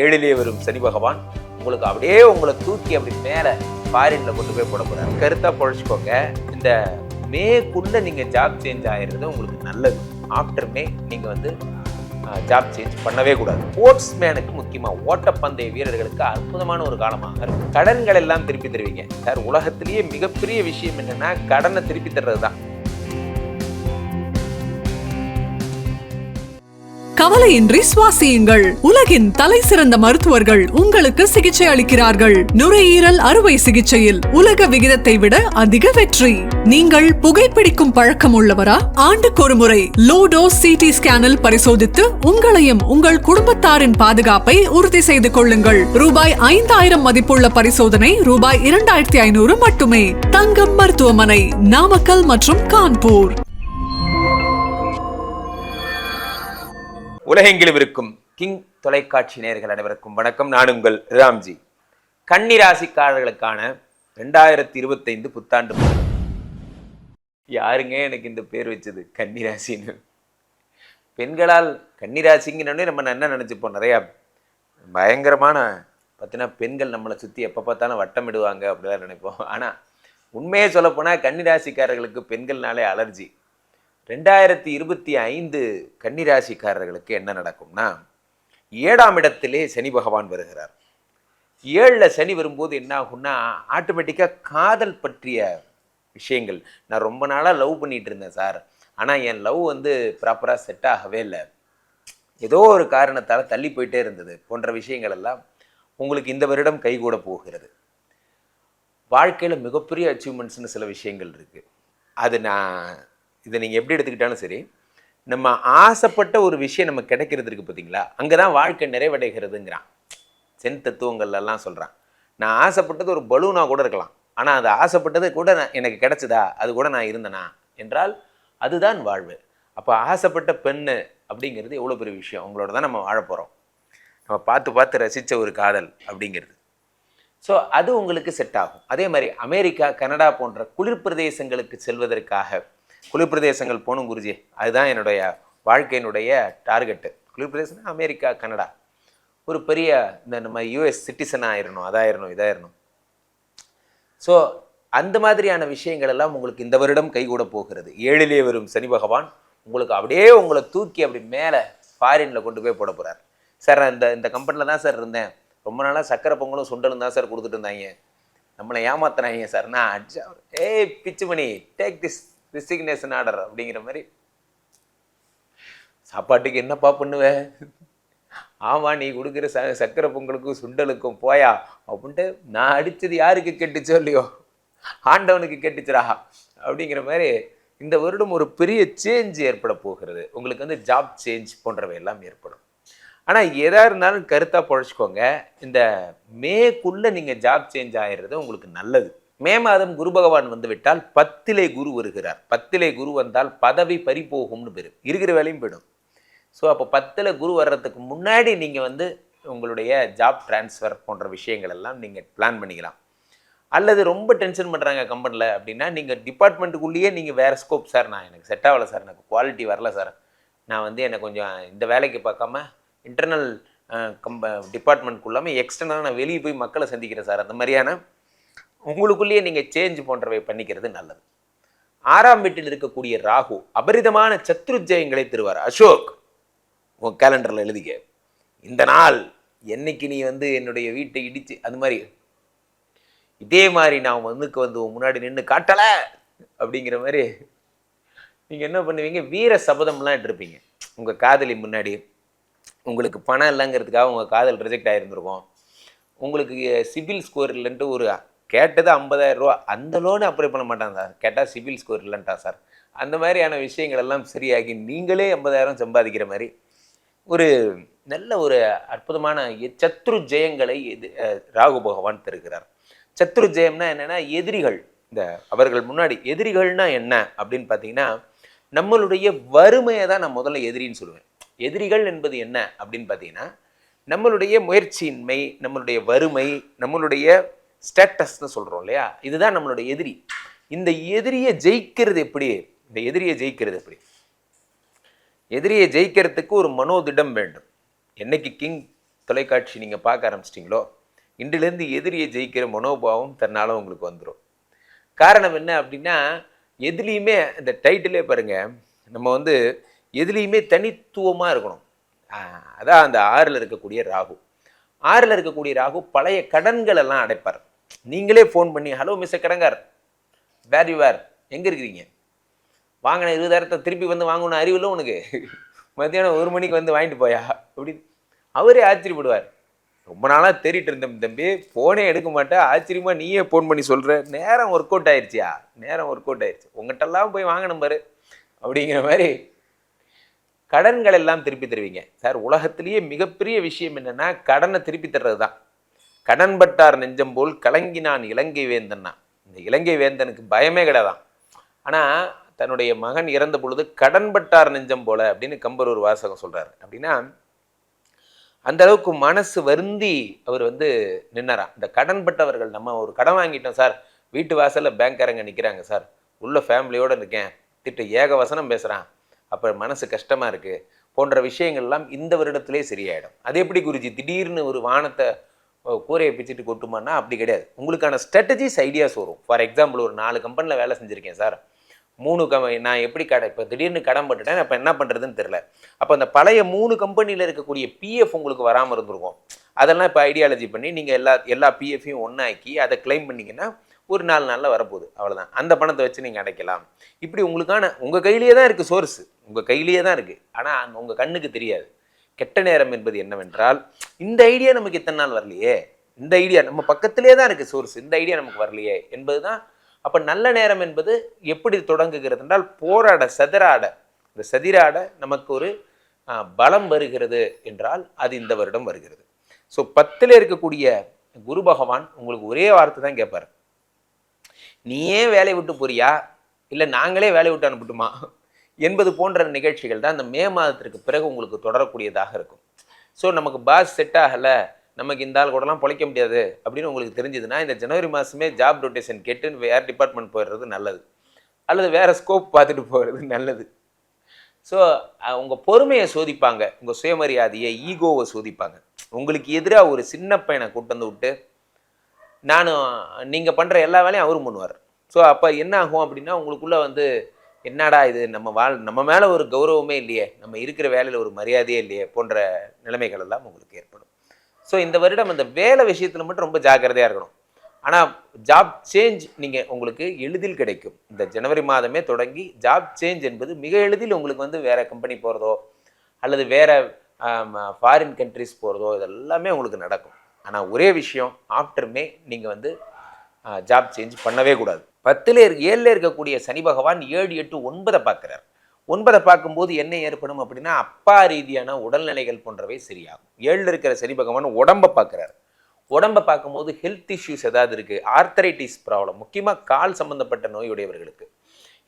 ஏழிலே வரும் சனி பகவான் உங்களுக்கு அப்படியே உங்களை தூக்கி அப்படி மேலே ஃபாரின்ல கொண்டு போய் போட போறாரு. கருத்தா பொழைச்சிக்கோங்க. இந்த மேக்குள்ள நீங்க ஜாப் சேஞ்ச் ஆயிடுறது உங்களுக்கு நல்லது. ஆஃப்டர் மே நீங்க வந்து ஜாப் சேஞ்ச் பண்ணவே கூடாது. ஸ்போர்ட்ஸ் மேனுக்கு முக்கியமா ஓட்டப்பந்தய வீரர்களுக்கு அற்புதமான ஒரு காலமாக இருக்கும். கடன்கள் எல்லாம் திருப்பி தருவீங்க சார். உலகத்திலேயே மிகப்பெரிய விஷயம் என்னன்னா கடனை திருப்பி தர்றது தான். கவலையின்றி சுவாசியுங்கள். உலகின் தலை சிறந்த மருத்துவர்கள் உங்களுக்கு சிகிச்சை அளிக்கிறார்கள். நுரையீரல் அறுவை சிகிச்சையில் உலக விகிதத்தை விட அதிக வெற்றி. நீங்கள் புகைப்பிடிக்கும் பழக்கம் உள்ளவரா? ஆண்டுக்கு ஒரு முறை லோ டோஸ் சிடி ஸ்கேனில் பரிசோதித்து உங்களையும் உங்கள் குடும்பத்தாரின் பாதுகாப்பை உறுதி செய்து கொள்ளுங்கள். ரூபாய் 5000 மதிப்புள்ள பரிசோதனை ரூபாய் 2500 மட்டுமே. தங்கம் மருத்துவமனை, நாமக்கல் மற்றும் கான்பூர். உலகெங்கிலும் இருக்கும் கிங் தொலைக்காட்சி நேயர்கள் அனைவருக்கும் வணக்கம். நான் உங்கள் ராம்ஜி. கன்னி ராசிக்காரர்களுக்கான 2025 புத்தாண்டு. யாருங்க எனக்கு இந்த பேர் வச்சது கன்னிராசின்னு? பெண்களால் கன்னிராசிங்கன்னு நம்ம என்ன நினச்சிப்போம், நிறையா பயங்கரமான பார்த்தீங்கன்னா பெண்கள் நம்மளை சுற்றி எப்போ பார்த்தாலும் வட்டமிடுவாங்க அப்படிலாம் நினைப்போம். ஆனால் உண்மையே சொல்லப்போனால் கன்னிராசிக்காரர்களுக்கு பெண்கள்னாலே அலர்ஜி. 2025 கன்னிராசிக்காரர்களுக்கு என்ன நடக்கும்னா, 7ஆம் இடத்திலே சனி பகவான் வருகிறார். 7ல் சனி வரும்போது என்ன ஆகும்னா, ஆட்டோமேட்டிக்காக காதல் பற்றிய விஷயங்கள். நான் ரொம்ப நாளாக லவ் பண்ணிகிட்டு இருந்தேன் சார், ஆனால் என் லவ் வந்து ப்ராப்பராக செட் ஆகவே இல்லை, ஏதோ ஒரு காரணத்தால் தள்ளி போயிட்டே இருந்தது போன்ற விஷயங்கள் எல்லாம் உங்களுக்கு இந்த வருடம் கைகூட போகிறது. வாழ்க்கையில் மிகப்பெரிய அச்சீவ்மெண்ட்ஸ்னு சில விஷயங்கள் இருக்குது. அது இதை நீங்கள் எப்படி எடுத்துக்கிட்டாலும் சரி, நம்ம ஆசைப்பட்ட ஒரு விஷயம் நம்ம கிடைக்கிறது இருக்குது பார்த்தீங்களா, அங்கே தான் வாழ்க்கை நிறைவடைகிறதுங்கிறான். சென் தத்துவங்கள்லாம் சொல்கிறான். நான் ஆசைப்பட்டது ஒரு பலூனாக கூட இருக்கலாம், ஆனால் அது ஆசைப்பட்டது கூட எனக்கு கிடைச்சதா, அது கூட நான் இருந்தேனா என்றால் அதுதான் வாழ்வு. அப்போ ஆசைப்பட்ட பெண்ணு அப்படிங்கிறது எவ்வளோ பெரிய விஷயம். உங்களோட தான் நம்ம வாழ போகிறோம். நம்ம பார்த்து பார்த்து ரசித்த ஒரு காதல் அப்படிங்கிறது. ஸோ அது உங்களுக்கு செட் ஆகும். அதே மாதிரி அமெரிக்கா, கனடா போன்ற குளிர் பிரதேசங்களுக்கு செல்வதற்காக, குளிர் பிரதேசங்கள் போகணும் குருஜி, அதுதான் என்னுடைய வாழ்க்கையினுடைய டார்கெட்டு. குளிர் பிரதேசம் அமெரிக்கா, கனடா, ஒரு பெரிய இந்த நம்ம யூஎஸ் சிட்டிசன் ஆயிடணும், இதாயிடணும். ஸோ அந்த மாதிரியான விஷயங்கள் எல்லாம் உங்களுக்கு இந்த வருடம் கைகூட போகிறது. 7லே வரும் சனி பகவான் உங்களுக்கு அப்படியே உங்களை தூக்கி அப்படி மேலே ஃபாரினில் கொண்டு போய் போட போகிறார். சார் இந்த கம்பெனியில் தான் சார் இருந்தேன், ரொம்ப நாளாக சக்கரை பொங்கலும் சுண்டலும் தான் சார் கொடுத்துட்டு இருந்தாங்க, நம்மளை ஏமாத்துறாங்க சார், நான் அடிச்சா பிச்சு மணி டேக் திஸ் ரிசிக்னேஷன் ஆர்டர் அப்படிங்கிற மாதிரி. சாப்பாட்டுக்கு என்னப்பா பண்ணுவேன்? ஆமாம், நீ கொடுக்குற சக்கரை பொங்கலுக்கும் சுண்டலுக்கும் போயா அப்படின்ட்டு, நான் அடித்தது யாருக்கு கெட்டுச்சோ இல்லையோ, ஆண்டவனுக்கு கெட்டுச்சுரா அப்படிங்கிற மாதிரி இந்த வருடம் ஒரு பெரிய சேஞ்ச் ஏற்பட போகிறது. உங்களுக்கு வந்து ஜாப் சேஞ்ச் போன்றவை எல்லாம் ஏற்படும். ஆனால் எதாக இருந்தாலும் கருத்தாக பொழைச்சிக்கோங்க. இந்த மேக்குள்ளே நீங்கள் ஜாப் சேஞ்ச் ஆகிடுறது உங்களுக்கு நல்லது. மே மாதம் குரு பகவான் வந்து விட்டால் 10லே குரு வருகிறார். 10லே குரு வந்தால் பதவி பறிபோகும்னு பேர், இருக்கிற வேலையும் போயிடும். ஸோ அப்போ 10ல் குரு வர்றதுக்கு முன்னாடி நீங்கள் வந்து உங்களுடைய ஜாப் டிரான்ஸ்ஃபர் போன்ற விஷயங்கள் எல்லாம் நீங்கள் பிளான் பண்ணிக்கலாம். அல்லது ரொம்ப டென்ஷன் பண்ணுறாங்க கம்பெனியில் அப்படின்னா, நீங்கள் டிபார்ட்மெண்ட்டுக்குள்ளேயே நீங்கள் வேறு ஸ்கோப், சார் நான் எனக்கு செட் ஆகலை சார், எனக்கு குவாலிட்டி வரல சார், நான் வந்து எனக்கு கொஞ்சம் இந்த வேலைக்கு பார்க்காம இன்டர்னல் டிபார்ட்மெண்ட்குள்ளாமல் எக்ஸ்டர்னலாக நான் வெளியே போய் மக்களை சந்திக்கிறேன் சார், அந்த மாதிரியான உங்களுக்குள்ளேயே நீங்கள் சேஞ்ச் போன்றவை பண்ணிக்கிறது நல்லது. 6ஆம் வீட்டில் இருக்கக்கூடிய ராகு அபரிதமான சத்ருஜயங்களை தருவார். அசோக், உன் கேலண்டரில் எழுதிக்க, இந்த நாள் என்னைக்கு நீ வந்து என்னுடைய வீட்டை இடித்து, அது மாதிரி இதே மாதிரி நான் வந்து முன்னாடி நின்று காட்டலை அப்படிங்கிற மாதிரி நீங்கள் என்ன பண்ணுவீங்க, வீர சபதம்லாம் எடுத்துருப்பீங்க. உங்கள் காதலி முன்னாடி உங்களுக்கு பணம் இல்லைங்கிறதுக்காக உங்கள் காதல் ரிஜெக்ட் ஆகிருந்துருக்கும். உங்களுக்கு சிபில் ஸ்கோர் இல்லைன்ட்டு ஒரு கேட்டது 50,000 ரூபா, அந்த லோனு அப்ளை பண்ண மாட்டாங்க சார், கேட்டால் சிபில் ஸ்கோர் இல்லைன்ட்டா சார், அந்த மாதிரியான விஷயங்கள் எல்லாம் சரியாகி நீங்களே 50,000 சம்பாதிக்கிற மாதிரி ஒரு நல்ல ஒரு அற்புதமான சத்ரு ஜெயங்களை ராகு பகவான் தருகிறார். சத்ரு ஜெயம்னா என்னென்னா எதிரிகள், இந்த அவர்கள் முன்னாடி எதிரிகள்னா என்ன அப்படின்னு பார்த்தீங்கன்னா, நம்மளுடைய வறுமையை தான் நான் முதல்ல எதிரின்னு சொல்லுவேன். எதிரிகள் என்பது என்ன அப்படின்னு பார்த்தீங்கன்னா, நம்மளுடைய முயற்சியின்மை, நம்மளுடைய வறுமை, நம்மளுடைய ஸ்டேட்டஸ்ன்னு சொல்கிறோம் இல்லையா, இதுதான் நம்மளுடைய எதிரி. இந்த எதிரியை ஜெயிக்கிறது எப்படி? எதிரியை ஜெயிக்கிறதுக்கு ஒரு மனோதிடம் வேண்டும். என்னைக்கு கிங் தொலைக்காட்சி நீங்கள் பார்க்க ஆரம்பிச்சிட்டிங்களோ இன்றிலிருந்து எதிரியை ஜெயிக்கிற மனோபாவம் தன்னால் உங்களுக்கு வந்துடும். காரணம் என்ன அப்படின்னா, எதுலேயுமே இந்த டைட்டிலே பாருங்கள், நம்ம வந்து எதுலேயுமே தனித்துவமாக இருக்கணும். அதான் அந்த 6ல் இருக்கக்கூடிய ராகு. 6ல் இருக்கக்கூடிய ராகு பழைய கடன்கள் எல்லாம் அடைப்பார். நீங்களே ஃபோன் பண்ணி, ஹலோ மிஸ்டர் கடங்கார், வேர் யூ வேர், எங்கே இருக்கிறீங்க, வாங்கின 20,000 திருப்பி வந்து வாங்கணும் அறிவில்லை உனக்கு, மத்தியானம் 1 மணிக்கு வந்து வாங்கிட்டு போயா அப்படின்னு அவரே ஆச்சரியப்படுவார். ரொம்ப நாளாக தேடிட்டு இருந்தேன் தம்பி, ஃபோனே எடுக்க மாட்டேன், ஆச்சரியமாக நீயே ஃபோன் பண்ணி சொல்கிற, நேரம் ஒர்க் அவுட் ஆயிடுச்சியா, நேரம் ஒர்க் அவுட் ஆயிடுச்சு, உங்கள்கிட்டலாம் போய் வாங்கணும் பாரு அப்படிங்கிற மாதிரி கடன்கள் எல்லாம் திருப்பி தருவீங்க. சார், உலகத்திலேயே மிகப்பெரிய விஷயம் என்னென்னா கடனை திருப்பி தர்றது தான். கடன் பட்டார் நெஞ்சம் போல் கலங்கினான் இலங்கை வேந்தன்னா. இந்த இலங்கை வேந்தனுக்கு பயமே கிடையாதான். ஆனால் தன்னுடைய மகன் இறந்த பொழுது கடன் பட்டார் நெஞ்சம் போல அப்படின்னு கம்பர் ஒரு வாசகம் சொல்கிறார். அப்படின்னா அந்த அளவுக்கு மனசு வருந்தி அவர் வந்து நின்னாராம். இந்த கடன் பட்டவர்கள், நம்ம ஒரு கடன் வாங்கிட்டோம் சார், வீட்டு வாசலில் பேங்க்காரங்க நிற்கிறாங்க சார், உள்ள ஃபேமிலியோடு இருக்கேன், திட்டு ஏக வசனம் பேசுகிறான், அப்போ மனசு கஷ்டமாக இருக்குது போன்ற விஷயங்கள்லாம் இந்த வருடத்திலே சரியாயிடும். அது எப்படி குருஜி திடீர்னு ஒரு வானத்தை கூரையை பிச்சுட்டு கொட்டுமான்னா அப்படி கிடையாது. உங்களுக்கான ஸ்ட்ராட்டஜிஸ் ஐடியாஸ் வரும். ஃபார் எக்ஸாம்பிள், ஒரு 4 கம்பெனியில் வேலை செஞ்சுருக்கேன் சார், 3 நான் எப்படி இப்போ திடீர்னு கடன் பட்டுட்டேன், அப்போ என்ன பண்ணுறதுன்னு தெரில. அப்போ அந்த பழைய 3 கம்பெனியில் இருக்கக்கூடிய பிஎஃப் உங்களுக்கு வராமல் இருந்திருக்கும். அதெல்லாம் இப்போ ஐடியாலஜி பண்ணி நீங்கள் எல்லா பிஎஃப்பையும் ஒன்றாக்கி அதை கிளைம் பண்ணிங்கன்னா ஒரு 4 நாளில் வரப்போகுது, அவ்வளோதான். அந்த பணத்தை வச்சு நீங்கள் அடைக்கலாம். இப்படி உங்கள் கையிலேயே தான் இருக்குது, சோர்ஸு உங்கள் கையிலேயே தான் இருக்குது. ஆனால் உங்கள் கண்ணுக்கு தெரியாது. கெட்ட நேரம் என்பது என்னவென்றால், இந்த ஐடியா நமக்கு இத்தனை நாள் வரலையே, இந்த ஐடியா நம்ம பக்கத்திலே தான் இருக்குது சோர்ஸ், இந்த ஐடியா நமக்கு வரலையே என்பது தான். அப்போ நல்ல நேரம் என்பது எப்படி தொடங்குகிறது என்றால், போராட சதிராட நமக்கு ஒரு பலம் வருகிறது என்றால் அது இந்த வருடம் வருகிறது. ஸோ 10ல் இருக்கக்கூடிய குரு பகவான் உங்களுக்கு ஒரே வார்த்தை தான் கேட்பார், நீயே வேலையை விட்டு போறியா இல்லை நாங்களே வேலையை விட்டு அனுப்பட்டுமா என்பது போன்ற நிகழ்ச்சிகள் தான் இந்த மே மாதத்திற்கு பிறகு உங்களுக்கு தொடரக்கூடியதாக இருக்கும். ஸோ நமக்கு பாஸ் செட் ஆகலை, நமக்கு இந்த ஆள் கூடலாம் பொழைக்க முடியாது அப்படின்னு உங்களுக்கு தெரிஞ்சதுன்னா, இந்த ஜனவரி மாதமே ஜாப் ரொட்டேஷன் கேட்டு வேறு டிபார்ட்மெண்ட் போயிடுறது நல்லது, அல்லது வேறு ஸ்கோப் பார்த்துட்டு போகிறது நல்லது. ஸோ உங்கள் பொறுமையை சோதிப்பாங்க, உங்கள் சுயமரியாதையை, ஈகோவை சோதிப்பாங்க. உங்களுக்கு எதிராக ஒரு சின்ன பையனை கூட்டு வந்து விட்டு நீங்கள் பண்ணுற எல்லா வேலையும் அவரும் பண்ணுவார். ஸோ அப்போ என்ன ஆகும் அப்படின்னா, உங்களுக்குள்ளே வந்து என்னடா இது, நம்ம மேலே ஒரு கௌரவமே இல்லையே, நம்ம இருக்கிற வேலையில் ஒரு மரியாதையே இல்லையே போன்ற நிலைமைகள் எல்லாம் உங்களுக்கு ஏற்படும். ஸோ இந்த வருடம் அந்த வேலை விஷயத்தில் மட்டும் ரொம்ப ஜாக்கிரதையாக இருக்கணும். ஆனால் ஜாப் சேஞ்ச் உங்களுக்கு எளிதில் கிடைக்கும். இந்த ஜனவரி மாதமே தொடங்கி ஜாப் சேஞ்ச் என்பது மிக எளிதில் உங்களுக்கு வந்து வேறு கம்பெனி போகிறதோ அல்லது வேறு ஃபாரின் கண்ட்ரிஸ் போகிறதோ இதெல்லாமே உங்களுக்கு நடக்கும். ஆனால் ஒரே விஷயம், ஆஃப்டர் மே நீங்கள் வந்து ஜாப் சேஞ்ச் பண்ணவே கூடாது. 7ல் இருக்கக்கூடிய சனி பகவான் 7, 8, 9 பார்க்குறார். 9 பார்க்கும்போது என்ன ஏற்படும் அப்படின்னா, அப்பா ரீதியான உடல்நிலைகள் போன்றவை சரியாகும். 7ல் இருக்கிற சனி பகவான் உடம்பை பார்க்குறார். உடம்பை பார்க்கும்போது ஹெல்த் இஷ்யூஸ் ஏதாவது இருக்குது, ஆர்த்தரைட்டிஸ் ப்ராப்ளம், முக்கியமாக கால் சம்மந்தப்பட்ட நோயுடையவர்களுக்கு,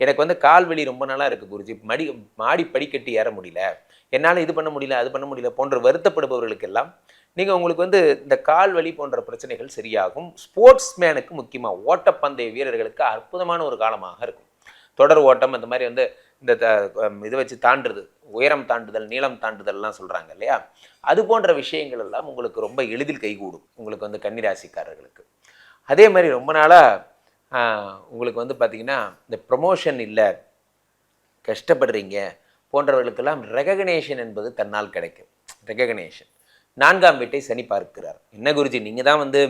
எனக்கு வந்து கால் வலி ரொம்ப நாளாக இருக்குது குருஜி, மாடி படிக்கட்டி ஏற முடியல, என்னால் இது பண்ண முடியல அது பண்ண முடியல போன்ற வருத்தப்படுபவர்களுக்கெல்லாம் உங்களுக்கு வந்து இந்த கால் வலி போன்ற பிரச்சனைகள் சரியாகும். ஸ்போர்ட்ஸ் மேனுக்கு, முக்கியமாக ஓட்டப்பந்தய வீரர்களுக்கு அற்புதமான ஒரு காலமாக இருக்கும். தொடர் ஓட்டம், அந்த மாதிரி வந்து இந்த இதை வச்சு தாண்டுறது, உயரம் தாண்டுதல், நீளம் தாண்டுதல்லாம் சொல்கிறாங்க இல்லையா, அது போன்ற விஷயங்கள் எல்லாம் உங்களுக்கு ரொம்ப எளிதில் கைகூடும் உங்களுக்கு வந்து கன்னிராசிக்காரர்களுக்கு. அதே மாதிரி ரொம்ப நாளாக உங்களுக்கு வந்து பார்த்திங்கன்னா இந்த ப்ரமோஷன் இல்லை, கஷ்டப்படுறீங்க போன்றவர்களுக்கெல்லாம் ரெகக்னேஷன் என்பது தன்னால் கிடைக்கும். ரெகக்னேஷன் 4ஆம் வீட்டை சனி பார்க்கிறார். என்ன குருஜி, நீங்கள் தான் வந்து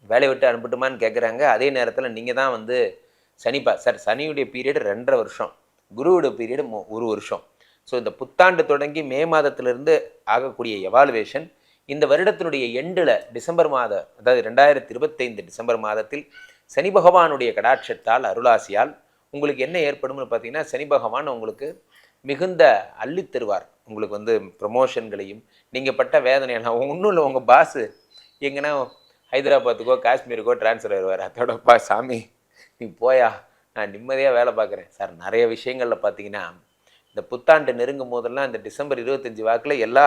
வேலையை விட்டு அனுப்பட்டுமான்னு கேட்குறாங்க, அதே நேரத்தில் நீங்கள் தான் வந்து சார் சனியுடைய பீரியடு 2.5 வருஷம், குருவுடைய பீரியடு 1 வருஷம். ஸோ இந்த புத்தாண்டு தொடங்கி மே மாதத்திலிருந்து ஆகக்கூடிய எவாலுவேஷன் இந்த வருடத்தினுடைய எண்டில் டிசம்பர் மாதம், அதாவது 2025 டிசம்பர் மாதத்தில் சனி பகவானுடைய கடாட்சத்தால், அருளாசியால் உங்களுக்கு என்ன ஏற்படும்னு பார்த்தீங்கன்னா, சனி பகவான் உங்களுக்கு மிகுந்த அள்ளி தருவார். உங்களுக்கு வந்து ப்ரமோஷன்களையும், நீங்கள் பட்ட வேதனையெல்லாம் ஒன்றும் இல்லை, உங்கள் பாஸு எங்கன்னா ஹைதராபாத்துக்கோ காஷ்மீருக்கோ ட்ரான்ஸ்ஃபர் ஆயிடுவார். அதோடப்பா சாமி நீ போயா, நான் நிம்மதியாக வேலை பார்க்குறேன் சார். நிறைய விஷயங்களில் பார்த்தீங்கன்னா இந்த புத்தாண்டு நெருங்கும் போதெல்லாம் இந்த டிசம்பர் 25 வாக்கில் எல்லா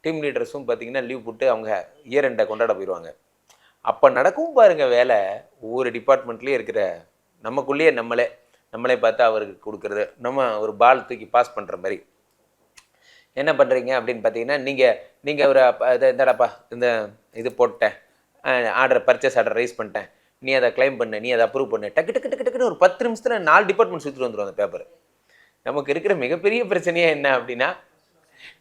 டீம் லீடர்ஸும் பார்த்தீங்கன்னா லீவ் போட்டு அவங்க இயர் எண்டை கொண்டாட போயிடுவாங்க. அப்போ நடக்கும் பாருங்கள் வேலை, ஒவ்வொரு டிபார்ட்மெண்ட்லேயும் இருக்கிற நமக்குள்ளேயே நம்மளே பார்த்து அவருக்கு கொடுக்குறது, நம்ம ஒரு பால் தூக்கி பாஸ் பண்ணுற மாதிரி. என்ன பண்ணுறீங்க அப்படின்னு பார்த்தீங்கன்னா, நீங்கள் ஒரு இந்தடாப்பா இந்த இது போட்டேன், பர்ச்சேஸ் ஆர்டர் ரைஸ் பண்ணிட்டேன், நீ அதை கிளைம் பண்ணு, நீ அதை அப்ரூவ் பண்ணு, டக்கு டக்கு டக்கு டக்குன்னு ஒரு 10 நிமிஷத்தில் 4 டிபார்ட்மெண்ட் சுற்றிட்டு வந்துடும் அந்த பேப்பர். நமக்கு இருக்கிற மிகப்பெரிய பிரச்சனையே என்ன அப்படின்னா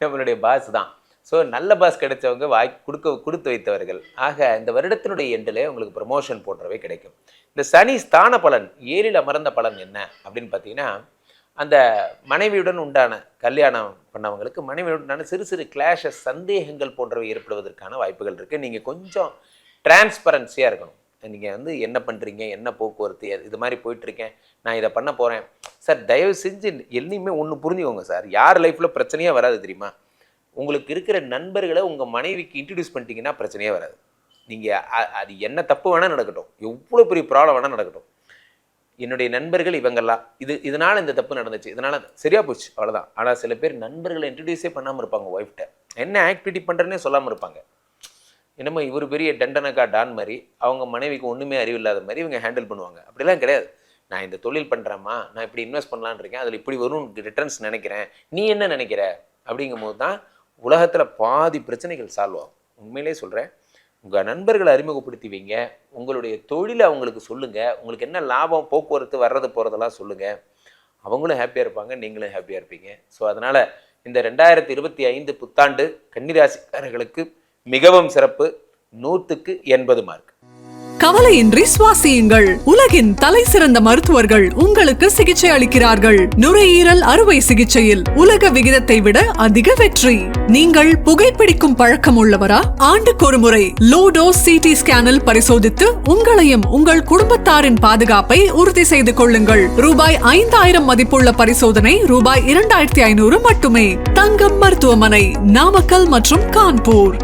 நம்மளுடைய பாஸ் தான். ஸோ நல்ல பாஸ் கிடைச்சவங்க கொடுத்து வைத்தவர்கள். ஆக இந்த வருடத்தினுடைய எண்டில் உங்களுக்கு ப்ரமோஷன் போன்றவை கிடைக்கும். இந்த சனி ஸ்தான பலன் 7ல் அமர்ந்த பலன் என்ன அப்படின்னு பார்த்தீங்கன்னா, அந்த மனைவியுடன் உண்டான கல்யாணம் பண்ணவங்களுக்கு மனைவியுடன் உண்டான சிறு சிறு கிளாஷஸ், சந்தேகங்கள் போன்றவை ஏற்படுவதற்கான வாய்ப்புகள் இருக்குது. நீங்கள் கொஞ்சம் டிரான்ஸ்பரன்சியாக இருக்கணும். நீங்கள் வந்து என்ன பண்ணுறீங்க, என்ன போக்குவரத்து, இது மாதிரி போயிட்டுருக்கேன், நான் இதை பண்ண போகிறேன் சார், தயவு செஞ்சு என்னையுமே ஒன்று புரிஞ்சுக்கோங்க சார். யார் லைஃப்பில் பிரச்சனையே வராது தெரியுமா? உங்களுக்கு இருக்கிற நண்பர்களை உங்கள் மனைவிக்கு இன்ட்ரடியூஸ் பண்ணிட்டீங்கன்னா பிரச்சனையே வராது. நீங்கள் அது என்ன தப்பு வேணால் நடக்கட்டும், எவ்வளோ பெரிய ப்ராப்ளம் வேணால் நடக்கட்டும், என்னுடைய நண்பர்கள் இவங்கெல்லாம் இதனால் இந்த தப்பு நடந்துச்சு, இதனால் சரியாக போச்சு, அவ்வளோதான். ஆனால் சில பேர் நண்பர்களை இன்ட்ரடியூஸே பண்ணாமல் இருப்பாங்க. ஒய்ஃப்ட்ட என்ன ஆக்டிவிட்டி பண்ணுறேன்னே சொல்லாமல் இருப்பாங்க. என்னமோ இவர் பெரிய டண்டனக்கா டான் மாதிரி, அவங்க மனைவிக்கு ஒன்றுமே அறிவில்லாத மாதிரி இவங்க ஹேண்டில் பண்ணுவாங்க. அப்படிலாம் கிடையாது. நான் இந்த தொழில் பண்ணுறேம்மா, நான் இப்படி இன்வெஸ்ட் பண்ணலான்னு இருக்கேன், அதில் இப்படி வரும் ரிட்டர்ன்ஸ் நினைக்கிறேன், நீ என்ன நினைக்கிற அப்படிங்கும் போது தான் உலகத்தில் பாதி பிரச்சனைகள் சால்வ் ஆகும். உண்மையிலே சொல்கிறேன். உங்கள் நண்பர்களை அறிமுகப்படுத்தி வைங்க, உங்களுடைய தொழிலை அவங்களுக்கு சொல்லுங்கள், உங்களுக்கு என்ன லாபம், போக்குவரத்து வர்றது போகிறதெல்லாம் சொல்லுங்கள். அவங்களும் ஹாப்பியாக இருப்பாங்க, நீங்களும் ஹாப்பியாக இருப்பீங்க. ஸோ அதனால் இந்த 2025 புத்தாண்டு கன்னிராசிக்காரர்களுக்கு மிகவும் சிறப்பு. 100க்கு 80 மார்க். கவலையின்றி சுவாசியுங்கள். உலகின் தலை சிறந்த மருத்துவர்கள் உங்களுக்கு சிகிச்சை அளிக்கிறார்கள். நுரையீரல் அறுவை சிகிச்சையில் உலக விகிதத்தை விட அதிக வெற்றி. நீங்கள் புகைப்பிடிக்கும் பழக்கம் உள்ளவரா? ஆண்டுக்கு ஒரு முறை லோ டோஸ் CT ஸ்கேனில் பரிசோதித்து உங்களையும் உங்கள் குடும்பத்தாரின் பாதுகாப்பை உறுதி செய்து கொள்ளுங்கள். ரூபாய் 5000 மதிப்புள்ள பரிசோதனை ரூபாய் 2500 மட்டுமே. தங்கம் மருத்துவமனை, நாமக்கல் மற்றும் கான்பூர்.